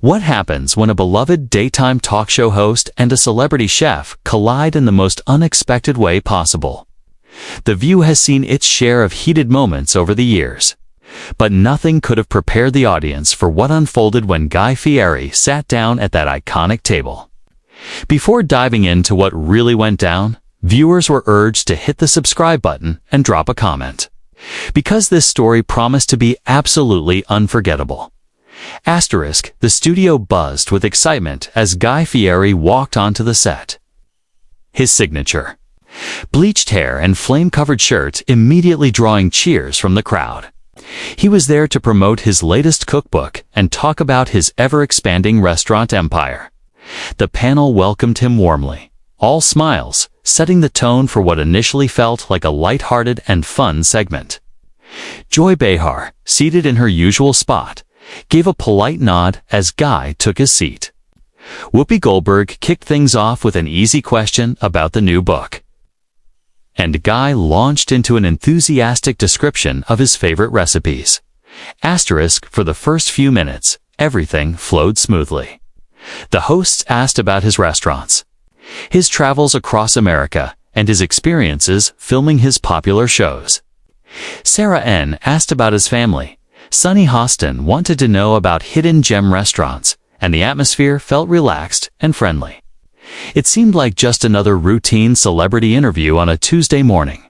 What happens when a beloved daytime talk show host and a celebrity chef collide in the most unexpected way possible? The View has seen its share of heated moments over the years, but nothing could have prepared the audience for what unfolded when Guy Fieri sat down at that iconic table. Before diving into what really went down, viewers were urged to hit the subscribe button and drop a comment, because this story promised to be absolutely unforgettable. Asterisk, the studio buzzed with excitement as Guy Fieri walked onto the set. His signature: bleached hair and flame-covered shirt immediately drawing cheers from the crowd. He was there to promote his latest cookbook and talk about his ever-expanding restaurant empire. The panel welcomed him warmly, all smiles, setting the tone for what initially felt like a light-hearted and fun segment. Joy Behar, seated in her usual spot, gave a polite nod as Guy took his seat. Whoopi Goldberg kicked things off with an easy question about the new book, and Guy launched into an enthusiastic description of his favorite recipes. Asterisk, for the first few minutes, everything flowed smoothly. The hosts asked about his restaurants, his travels across America, and his experiences filming his popular shows. Sarah N. asked about his family. Sunny Hostin wanted to know about hidden gem restaurants, and the atmosphere felt relaxed and friendly. It seemed like just another routine celebrity interview on a Tuesday morning.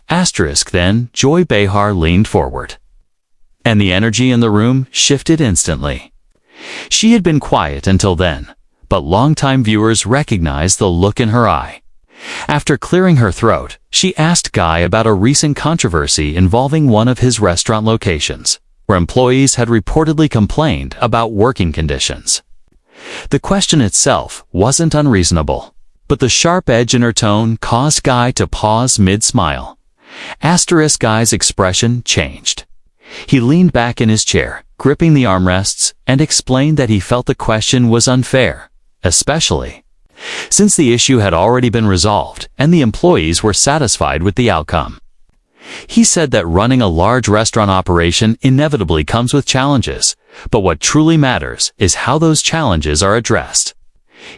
Asterisk, then Joy Behar leaned forward, and the energy in the room shifted instantly. She had been quiet until then, but longtime viewers recognized the look in her eye. After clearing her throat, she asked Guy about a recent controversy involving one of his restaurant locations, where employees had reportedly complained about working conditions. The question itself wasn't unreasonable, but the sharp edge in her tone caused Guy to pause mid-smile. Asterisk, Guy's expression changed. He leaned back in his chair, gripping the armrests, and explained that he felt the question was unfair, especially since the issue had already been resolved and the employees were satisfied with the outcome. He said that running a large restaurant operation inevitably comes with challenges, but what truly matters is how those challenges are addressed.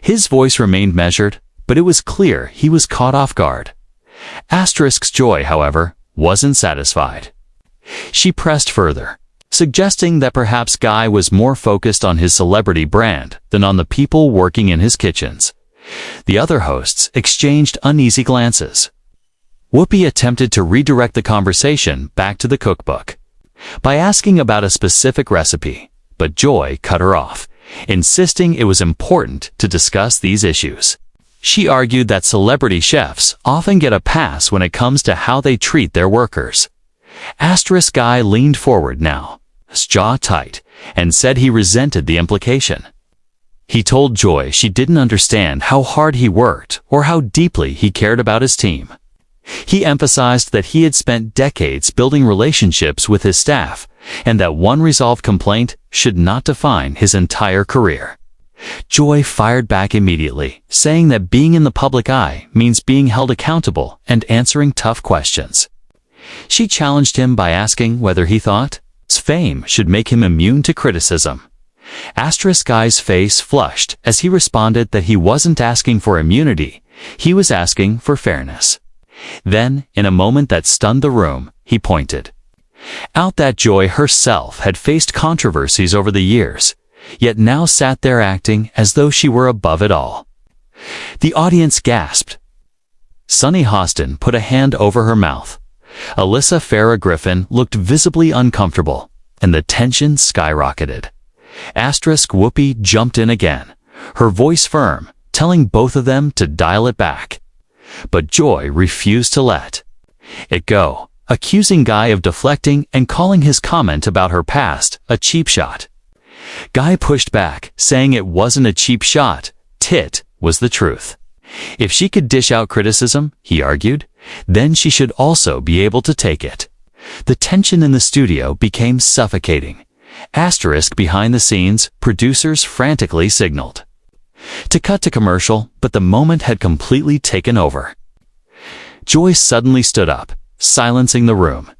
His voice remained measured, but it was clear he was caught off guard. Asterisk's Joy, however, wasn't satisfied. She pressed further, suggesting that perhaps Guy was more focused on his celebrity brand than on the people working in his kitchens. The other hosts exchanged uneasy glances. Whoopi attempted to redirect the conversation back to the cookbook by asking about a specific recipe, but Joy cut her off, insisting it was important to discuss these issues. She argued that celebrity chefs often get a pass when it comes to how they treat their workers. Asterisk, Guy leaned forward now, his jaw tight, and said he resented the implication. He told Joy she didn't understand how hard he worked or how deeply he cared about his team. He emphasized that he had spent decades building relationships with his staff, and that one resolved complaint should not define his entire career. Joy fired back immediately, saying that being in the public eye means being held accountable and answering tough questions. She challenged him by asking whether he thought his fame should make him immune to criticism. Asterisk, Guy's face flushed as he responded that he wasn't asking for immunity, he was asking for fairness. Then, in a moment that stunned the room, he pointed out that Joy herself had faced controversies over the years, yet now sat there acting as though she were above it all. The audience gasped. Sunny Hostin put a hand over her mouth. Alyssa Farah Griffin looked visibly uncomfortable, and the tension skyrocketed. Asterisk, Whoopi jumped in again, her voice firm, telling both of them to dial it back. But Joy refused to let it go, accusing Guy of deflecting and calling his comment about her past a cheap shot. Guy pushed back, saying it wasn't a cheap shot, tit was the truth. If she could dish out criticism, he argued, then she should also be able to take it. The tension in the studio became suffocating. Asterisk, behind the scenes, producers frantically signaled to cut to commercial, but the moment had completely taken over. Joy suddenly stood up, silencing the room.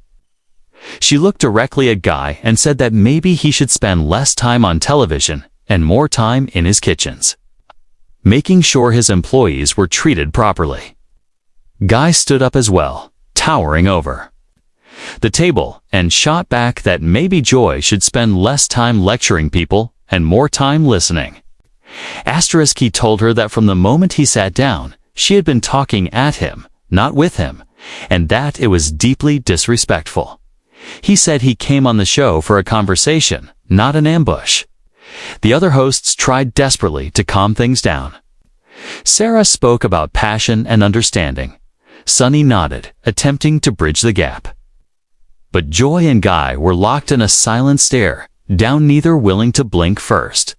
She looked directly at Guy and said that maybe he should spend less time on television and more time in his kitchens, making sure his employees were treated properly. Guy stood up as well, towering over the table, and shot back that maybe Joy should spend less time lecturing people and more time listening. He told her that from the moment he sat down, she had been talking at him, not with him, and that it was deeply disrespectful. He said he came on the show for a conversation, not an ambush. The other hosts tried desperately to calm things down. Sarah spoke about passion and understanding. Sunny nodded, attempting to bridge the gap. But Joy and Guy were locked in a silent stare, down, neither willing to blink first.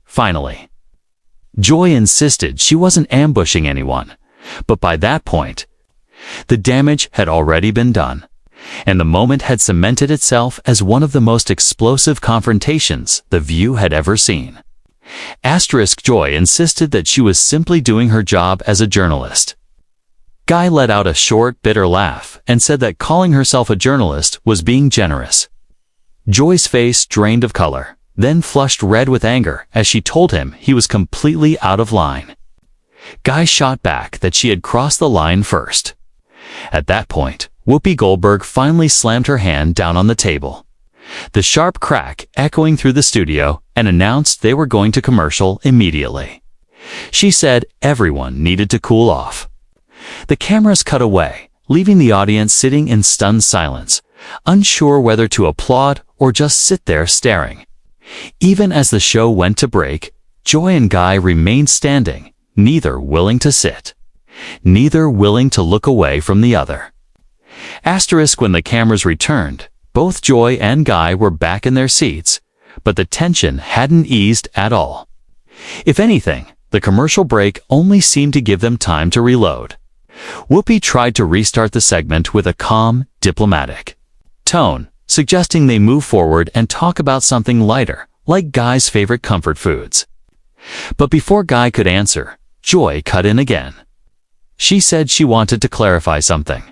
Finally. Joy insisted she wasn't ambushing anyone, but by that point, the damage had already been done, and the moment had cemented itself as one of the most explosive confrontations The View had ever seen. Joy insisted that she was simply doing her job as a journalist. Guy let out a short, bitter laugh and said that calling herself a journalist was being generous. Joy's face drained of color, then flushed red with anger as she told him he was completely out of line. Guy shot back that she had crossed the line first. At that point, Whoopi Goldberg finally slammed her hand down on the table, the sharp crack echoing through the studio, and announced they were going to commercial immediately. She said everyone needed to cool off. The cameras cut away, leaving the audience sitting in stunned silence, unsure whether to applaud or just sit there staring. Even as the show went to break, Joy and Guy remained standing, neither willing to sit, neither willing to look away from the other. When the cameras returned, both Joy and Guy were back in their seats, but the tension hadn't eased at all. If anything, the commercial break only seemed to give them time to reload. Whoopi tried to restart the segment with a calm, diplomatic tone, suggesting they move forward and talk about something lighter, like Guy's favorite comfort foods. But before Guy could answer, Joy cut in again. She said she wanted to clarify something.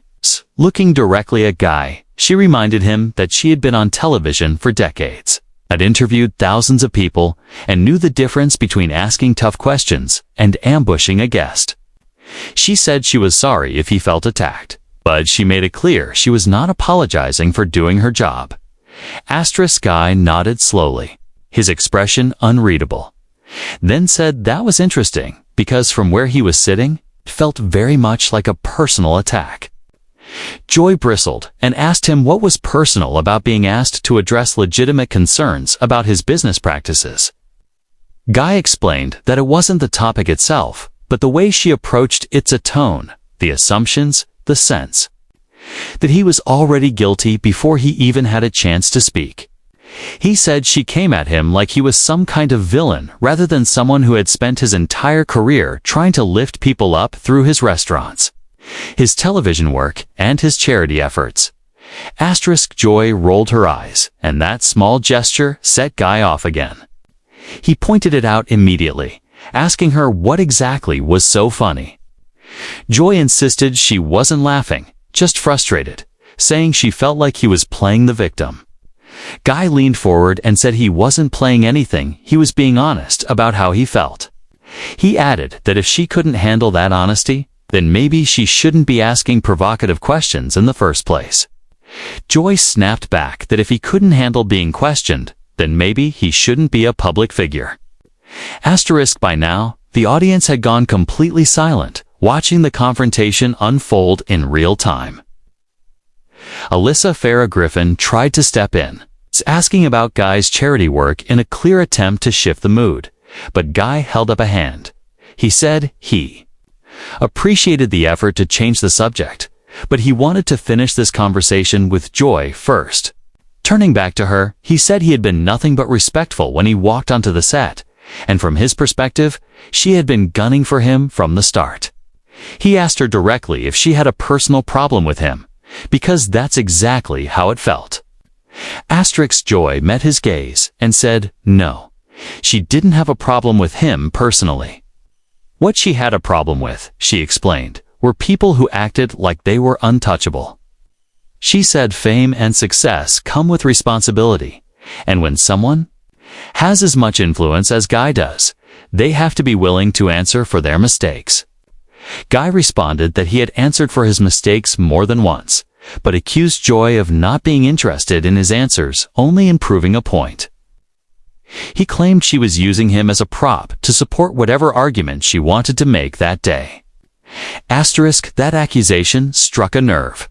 Looking directly at Guy, she reminded him that she had been on television for decades, had interviewed thousands of people, and knew the difference between asking tough questions and ambushing a guest. She said she was sorry if he felt attacked, but she made it clear she was not apologizing for doing her job. Guy nodded slowly, his expression unreadable, then said that was interesting because from where he was sitting, it felt very much like a personal attack. Joy bristled and asked him what was personal about being asked to address legitimate concerns about his business practices. Guy explained that it wasn't the topic itself, but the way she approached its a tone, the assumptions, the sense that he was already guilty before he even had a chance to speak. He said she came at him like he was some kind of villain rather than someone who had spent his entire career trying to lift people up through his restaurants, his television work, and his charity efforts. Joy rolled her eyes, and that small gesture set Guy off again. He pointed it out immediately, asking her what exactly was so funny. Joy insisted she wasn't laughing, just frustrated, saying she felt like he was playing the victim. Guy leaned forward and said he wasn't playing anything, he was being honest about how he felt. He added that if she couldn't handle that honesty, then maybe she shouldn't be asking provocative questions in the first place. Joy snapped back that if he couldn't handle being questioned, then maybe he shouldn't be a public figure. By now, the audience had gone completely silent, watching the confrontation unfold in real time. Alyssa Farah Griffin tried to step in, asking about Guy's charity work in a clear attempt to shift the mood, but Guy held up a hand. He said he appreciated the effort to change the subject, but he wanted to finish this conversation with Joy first. Turning back to her, he said he had been nothing but respectful when he walked onto the set, and from his perspective, she had been gunning for him from the start. He asked her directly if she had a personal problem with him, because that's exactly how it felt. Joy met his gaze and said no, she didn't have a problem with him personally. What she had a problem with, she explained, were people who acted like they were untouchable. She said fame and success come with responsibility, and when someone has as much influence as Guy does. They have to be willing to answer for their mistakes. Guy responded that he had answered for his mistakes more than once, but accused Joy of not being interested in his answers, only in proving a point. He claimed she was using him as a prop to support whatever argument she wanted to make that day. That accusation struck a nerve.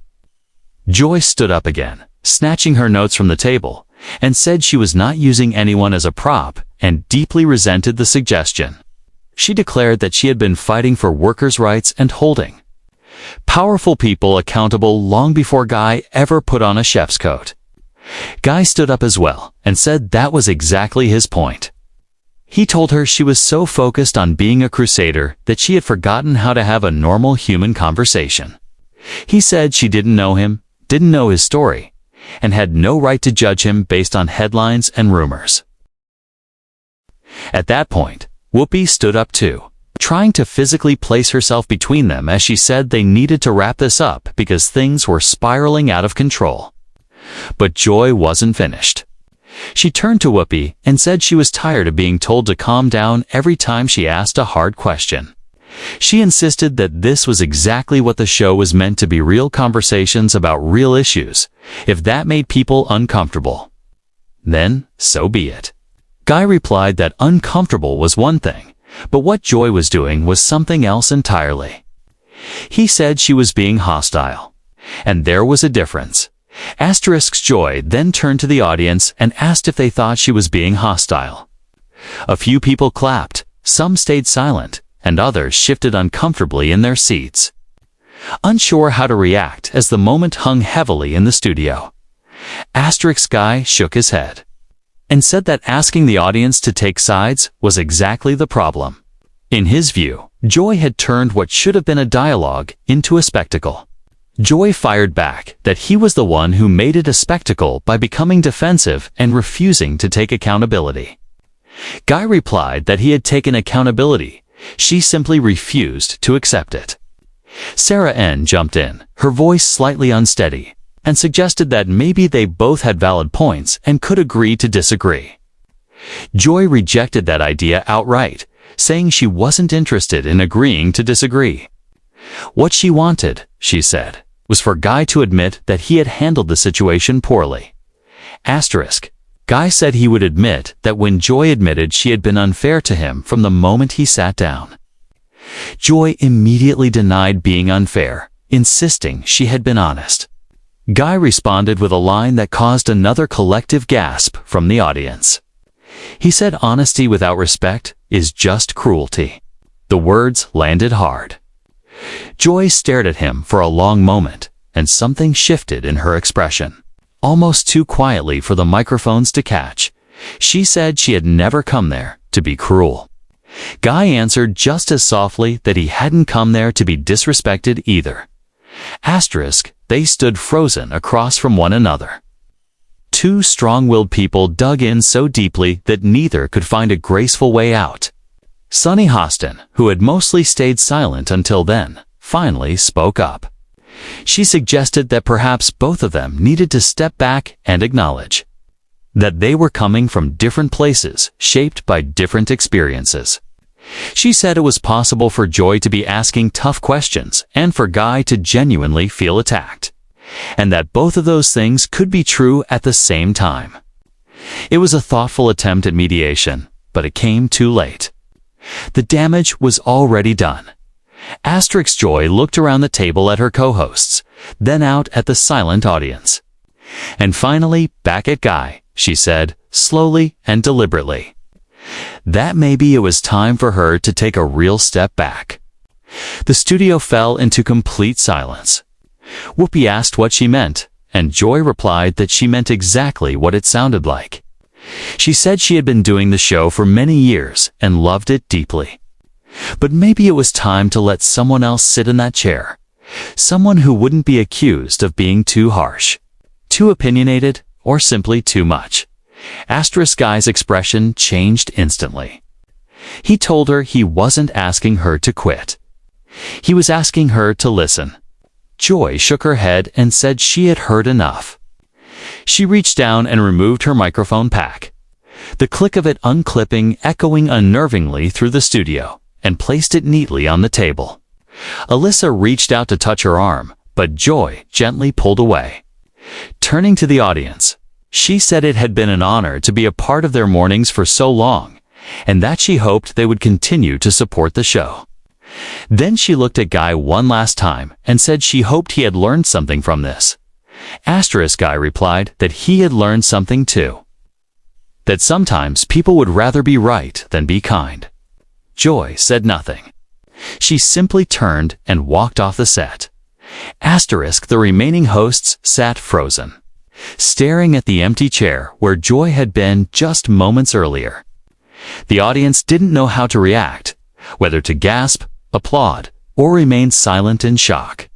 Joy stood up again, snatching her notes from the table, and said she was not using anyone as a prop and deeply resented the suggestion. She declared that she had been fighting for workers' rights and holding powerful people accountable long before Guy ever put on a chef's coat. Guy stood up as well and said that was exactly his point. He told her she was so focused on being a crusader that she had forgotten how to have a normal human conversation. He said she didn't know him, didn't know his story, and had no right to judge him based on headlines and rumors. At that point, Whoopi stood up too, trying to physically place herself between them as she said they needed to wrap this up because things were spiraling out of control. But Joy wasn't finished. She turned to Whoopi and said she was tired of being told to calm down every time she asked a hard question. She insisted that this was exactly what the show was meant to be, real conversations about real issues. If that made people uncomfortable, then so be it. Guy replied that uncomfortable was one thing, but what Joy was doing was something else entirely. He said she was being hostile, and there was a difference. Joy then turned to the audience and asked if they thought she was being hostile. A few people clapped, some stayed silent, and others shifted uncomfortably in their seats, unsure how to react as the moment hung heavily in the studio. Guy shook his head and said that asking the audience to take sides was exactly the problem. In his view, Joy had turned what should have been a dialogue into a spectacle. Joy fired back that he was the one who made it a spectacle by becoming defensive and refusing to take accountability. Guy replied that he had taken accountability. She simply refused to accept it. Sarah N. jumped in, her voice slightly unsteady, and suggested that maybe they both had valid points and could agree to disagree. Joy rejected that idea outright, saying she wasn't interested in agreeing to disagree. What she wanted, she said, was for Guy to admit that he had handled the situation poorly. Guy said he would admit that when Joy admitted she had been unfair to him from the moment he sat down. Joy immediately denied being unfair, insisting she had been honest. Guy responded with a line that caused another collective gasp from the audience. He said honesty without respect is just cruelty. The words landed hard. Joy stared at him for a long moment, and something shifted in her expression. Almost too quietly for the microphones to catch, she said she had never come there to be cruel. Guy answered just as softly that he hadn't come there to be disrespected either. They stood frozen across from one another. Two strong-willed people dug in so deeply that neither could find a graceful way out. Sunny Hostin, who had mostly stayed silent until then, finally spoke up. She suggested that perhaps both of them needed to step back and acknowledge that they were coming from different places, shaped by different experiences. She said it was possible for Joy to be asking tough questions and for Guy to genuinely feel attacked, and that both of those things could be true at the same time. It was a thoughtful attempt at mediation, but it came too late. The damage was already done. Joy looked around the table at her co-hosts, then out at the silent audience, and finally back at Guy. She said, slowly and deliberately, that maybe it was time for her to take a real step back. The studio fell into complete silence. Whoopi asked what she meant, and Joy replied that she meant exactly what it sounded like. She said she had been doing the show for many years and loved it deeply. But maybe it was time to let someone else sit in that chair. Someone who wouldn't be accused of being too harsh, too opinionated, or simply too much. Guy's expression changed instantly. He told her he wasn't asking her to quit. He was asking her to listen. Joy shook her head and said she had heard enough. She reached down and removed her microphone pack. the click of it unclipping echoing unnervingly through the studio, and placed it neatly on the table. Alyssa reached out to touch her arm, but Joy gently pulled away. Turning to the audience, she said it had been an honor to be a part of their mornings for so long, and that she hoped they would continue to support the show. Then she looked at Guy one last time and said she hoped he had learned something from this. Guy replied that he had learned something too. That sometimes people would rather be right than be kind. Joy said nothing. She simply turned and walked off the set. The remaining hosts sat frozen, staring at the empty chair where Joy had been just moments earlier. The audience didn't know how to react, whether to gasp, applaud, or remain silent in shock.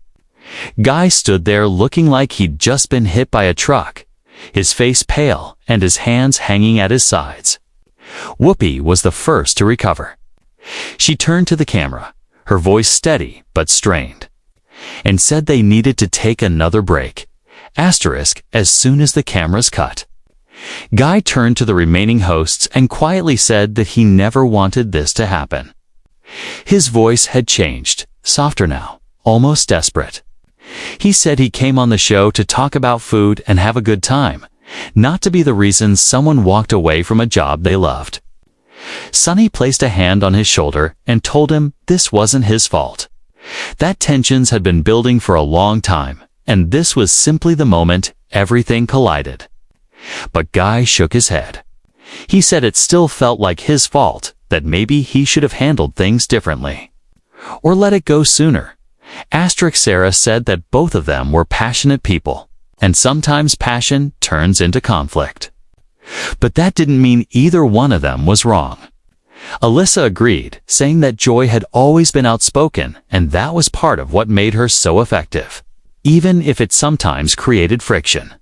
Guy stood there looking like he'd just been hit by a truck, his face pale and his hands hanging at his sides. Whoopi was the first to recover. She turned to the camera, her voice steady but strained, and said they needed to take another break, as soon as the cameras cut. Guy turned to the remaining hosts and quietly said that he never wanted this to happen. His voice had changed, softer now, almost desperate. He said he came on the show to talk about food and have a good time, not to be the reason someone walked away from a job they loved. Sunny placed a hand on his shoulder and told him this wasn't his fault. That tensions had been building for a long time, and this was simply the moment everything collided. But Guy shook his head. He said it still felt like his fault, that maybe he should have handled things differently. Or let it go sooner. Sarah said that both of them were passionate people, and sometimes passion turns into conflict. But that didn't mean either one of them was wrong. Alyssa agreed, saying that Joy had always been outspoken, and that was part of what made her so effective, even if it sometimes created friction.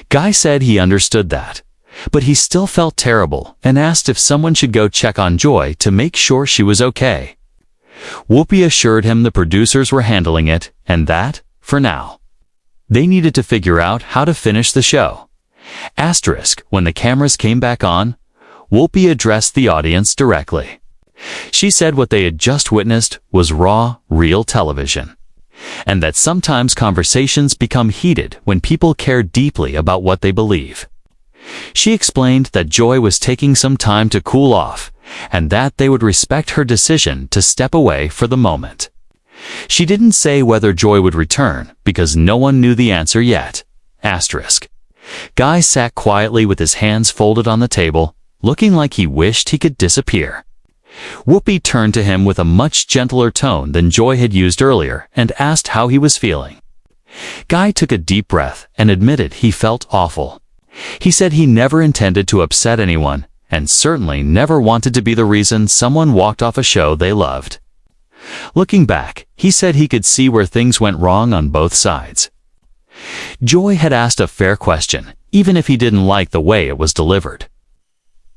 Guy said he understood that, but he still felt terrible and asked if someone should go check on Joy to make sure she was okay. Whoopi assured him the producers were handling it, and that, for now, they needed to figure out how to finish the show. When the cameras came back on, Whoopi addressed the audience directly. She said what they had just witnessed was raw, real television, and that sometimes conversations become heated when people care deeply about what they believe. She explained that Joy was taking some time to cool off, and that they would respect her decision to step away for the moment. She didn't say whether Joy would return, because no one knew the answer yet. Guy sat quietly with his hands folded on the table, looking like he wished he could disappear. Whoopi turned to him with a much gentler tone than Joy had used earlier and asked how he was feeling. Guy took a deep breath and admitted he felt awful. He said he never intended to upset anyone, and certainly never wanted to be the reason someone walked off a show they loved. Looking back, he said he could see where things went wrong on both sides. Joy had asked a fair question, even if he didn't like the way it was delivered.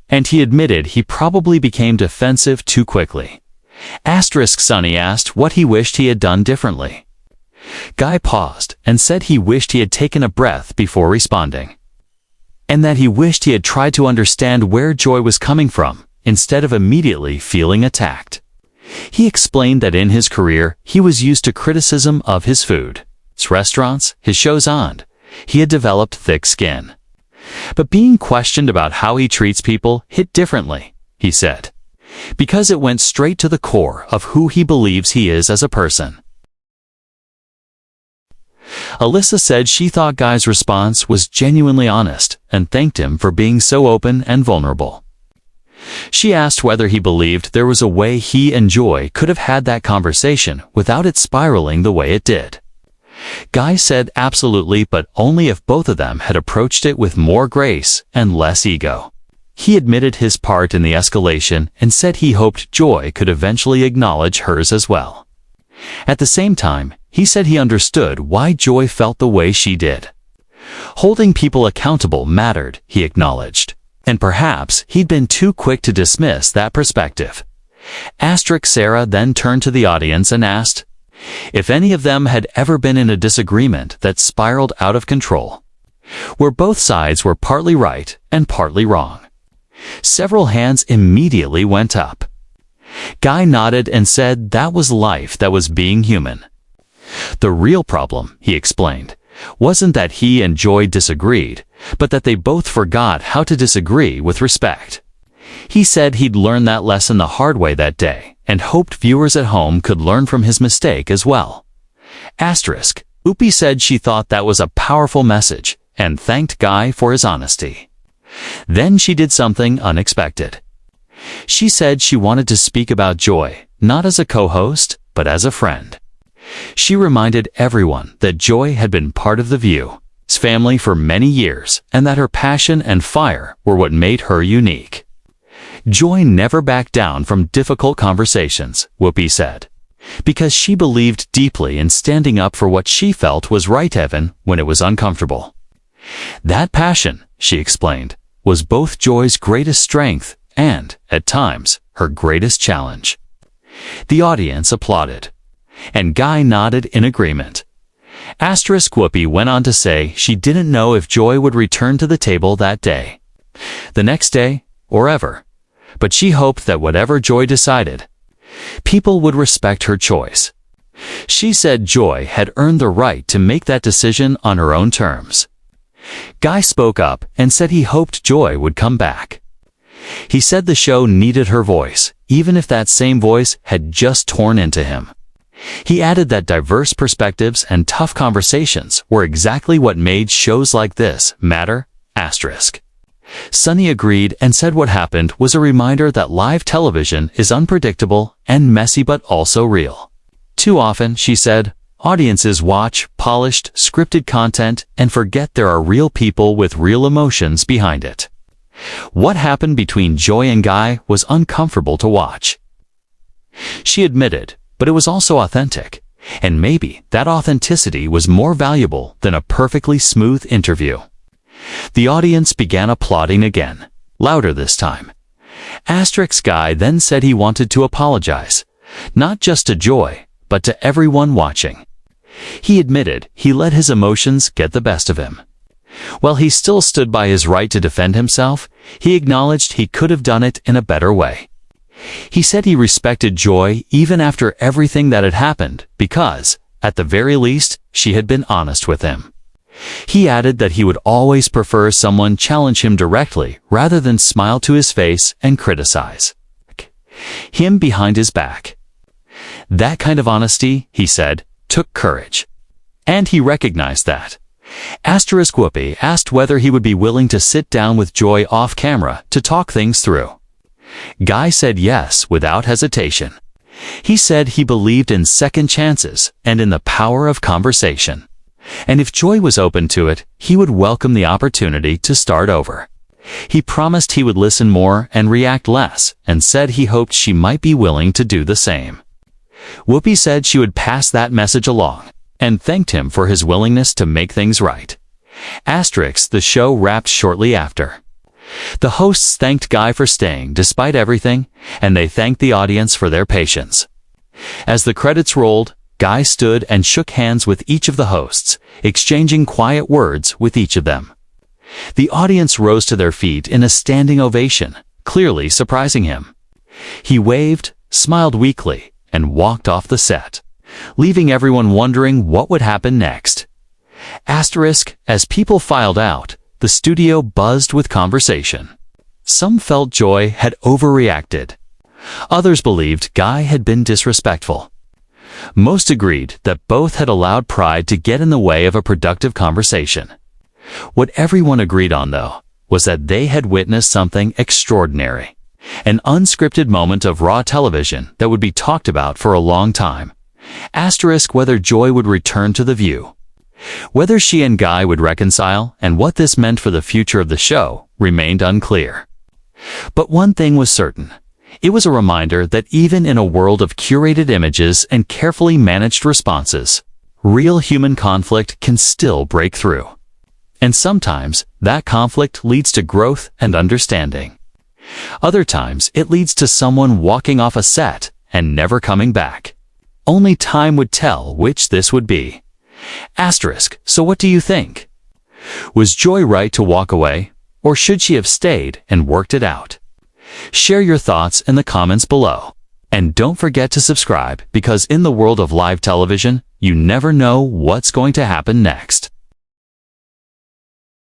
And he admitted he probably became defensive too quickly. Sunny asked what he wished he had done differently. Guy paused and said he wished he had taken a breath before responding, and that he wished he had tried to understand where Joy was coming from, instead of immediately feeling attacked. He explained that in his career, he was used to criticism of his food, his restaurants, his shows on. He had developed thick skin. But being questioned about how he treats people hit differently, he said, because it went straight to the core of who he believes he is as a person. Alyssa said she thought Guy's response was genuinely honest and thanked him for being so open and vulnerable. She asked whether he believed there was a way he and Joy could have had that conversation without it spiraling the way it did. Guy said absolutely, but only if both of them had approached it with more grace and less ego. He admitted his part in the escalation and said he hoped Joy could eventually acknowledge hers as well. At the same time, he said he understood why Joy felt the way she did. Holding people accountable mattered, he acknowledged, and perhaps he'd been too quick to dismiss that perspective. Sarah then turned to the audience and asked if any of them had ever been in a disagreement that spiraled out of control, where both sides were partly right and partly wrong. Several hands immediately went up. Guy nodded and said that was life, that was being human. The real problem, he explained, wasn't that he and Joy disagreed, but that they both forgot how to disagree with respect. He said he'd learned that lesson the hard way that day, and hoped viewers at home could learn from his mistake as well. Asterisk. Whoopi said she thought that was a powerful message, and thanked Guy for his honesty. Then she did something unexpected. She said she wanted to speak about Joy, not as a co-host, but as a friend. She reminded everyone that Joy had been part of The View's family for many years, and that her passion and fire were what made her unique. Joy never backed down from difficult conversations, Whoopi said, because she believed deeply in standing up for what she felt was right even when it was uncomfortable. That passion, she explained, was both Joy's greatest strength and, at times, her greatest challenge. The audience applauded, and Guy nodded in agreement. Asterisk. Whoopi went on to say she didn't know if Joy would return to the table that day, the next day, or ever, but she hoped that whatever Joy decided, people would respect her choice. She said Joy had earned the right to make that decision on her own terms. Guy spoke up and said he hoped Joy would come back. He said the show needed her voice, even if that same voice had just torn into him. He added that diverse perspectives and tough conversations were exactly what made shows like this matter. Asterisk. Sunny agreed and said what happened was a reminder that live television is unpredictable and messy but also real. Too often, she said, audiences watch polished, scripted content and forget there are real people with real emotions behind it. What happened between Joy and Guy was uncomfortable to watch. She admitted, but it was also authentic, and maybe that authenticity was more valuable than a perfectly smooth interview. The audience began applauding again, louder this time. Asterisk. Guy then said he wanted to apologize, not just to Joy, but to everyone watching. He admitted he let his emotions get the best of him. While he still stood by his right to defend himself, he acknowledged he could have done it in a better way. He said he respected Joy even after everything that had happened because, at the very least, she had been honest with him. He added that he would always prefer someone challenge him directly rather than smile to his face and criticize him behind his back. That kind of honesty, he said, took courage. And he recognized that. Asterisk. Whoopi asked whether he would be willing to sit down with Joy off camera to talk things through. Guy said yes without hesitation. He said he believed in second chances and in the power of conversation. And if Joy was open to it, he would welcome the opportunity to start over. He promised he would listen more and react less, and said he hoped she might be willing to do the same. Whoopi said she would pass that message along, and thanked him for his willingness to make things right. Asterisk. The show wrapped shortly after. The hosts thanked Guy for staying despite everything, and they thanked the audience for their patience. As the credits rolled, Guy stood and shook hands with each of the hosts, exchanging quiet words with each of them. The audience rose to their feet in a standing ovation, clearly surprising him. He waved, smiled weakly, and walked off the set, leaving everyone wondering what would happen next. Asterisk. As people filed out, the studio buzzed with conversation. Some felt Joy had overreacted. Others believed Guy had been disrespectful. Most agreed that both had allowed pride to get in the way of a productive conversation. What everyone agreed on, though, was that they had witnessed something extraordinary. An unscripted moment of raw television that would be talked about for a long time. Asterisk. Whether Joy would return to The View. Whether she and Guy would reconcile and what this meant for the future of the show remained unclear. But one thing was certain. It was a reminder that even in a world of curated images and carefully managed responses, real human conflict can still break through. And sometimes that conflict leads to growth and understanding. Other times it leads to someone walking off a set and never coming back. Only time would tell which this would be. Asterisk. So what do you think? Was Joy right to walk away, Or should she have stayed and worked it out? Share your thoughts in the comments below. And don't forget to subscribe, because in the world of live television, you never know what's going to happen next.